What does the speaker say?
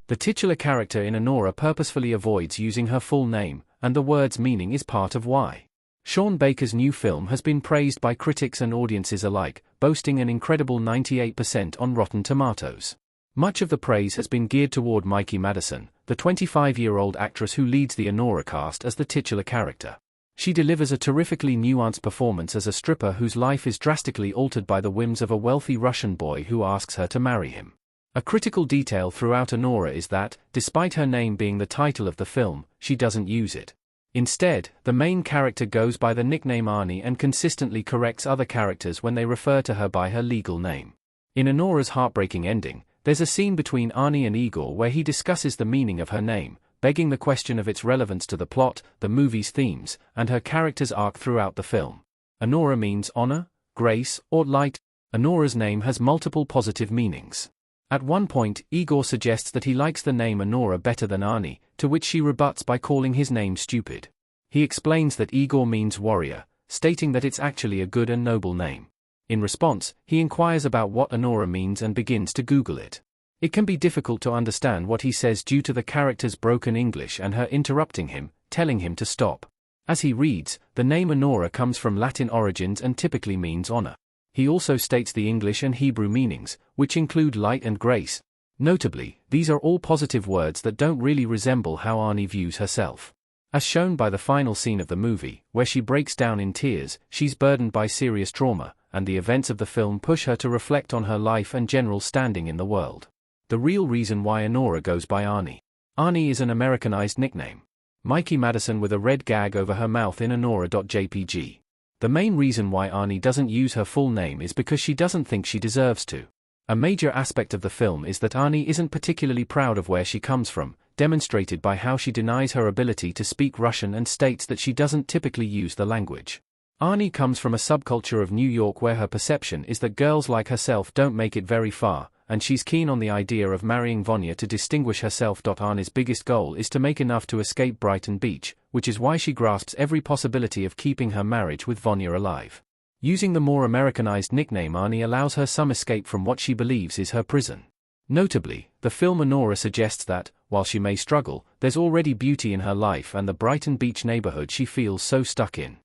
The titular character in Anora purposefully avoids using her full name, and the word's meaning is part of why. Sean Baker's new film has been praised by critics and audiences alike, boasting an incredible 98% on Rotten Tomatoes. Much of the praise has been geared toward Mikey Madison, the 25-year-old actress who leads the Anora cast as the titular character. She delivers a terrifically nuanced performance as a stripper whose life is drastically altered by the whims of a wealthy Russian boy who asks her to marry him. A critical detail throughout Anora is that, despite her name being the title of the film, she doesn't use it. Instead, the main character goes by the nickname Arnie and consistently corrects other characters when they refer to her by her legal name. In Anora's heartbreaking ending, there's a scene between Arnie and Igor where he discusses the meaning of her name, begging the question of its relevance to the plot, the movie's themes, and her character's arc throughout the film. Anora means honor, grace, or light. Anora's name has multiple positive meanings. At one point, Igor suggests that he likes the name Anora better than Arnie, to which she rebuts by calling his name stupid. He explains that Igor means warrior, stating that it's actually a good and noble name. In response, he inquires about what Anora means and begins to Google it. It can be difficult to understand what he says due to the character's broken English and her interrupting him, telling him to stop. As he reads, the name Anora comes from Latin origins and typically means honor. He also states the English and Hebrew meanings, which include light and grace. Notably, these are all positive words that don't really resemble how Arnie views herself. As shown by the final scene of the movie, where she breaks down in tears, she's burdened by serious trauma, and the events of the film push her to reflect on her life and general standing in the world. The real reason why Anora goes by Arnie. Arnie is an Americanized nickname. Mikey Madison with a red gag over her mouth in Anora.jpg. The main reason why Arnie doesn't use her full name is because she doesn't think she deserves to. A major aspect of the film is that Arnie isn't particularly proud of where she comes from, demonstrated by how she denies her ability to speak Russian and states that she doesn't typically use the language. Arnie comes from a subculture of New York where her perception is that girls like herself don't make it very far, and she's keen on the idea of marrying Vanya to distinguish herself. Arnie's biggest goal is to make enough to escape Brighton Beach, which is why she grasps every possibility of keeping her marriage with Vanya alive. Using the more Americanized nickname Arnie allows her some escape from what she believes is her prison. Notably, the film Anora suggests that, while she may struggle, there's already beauty in her life and the Brighton Beach neighborhood she feels so stuck in.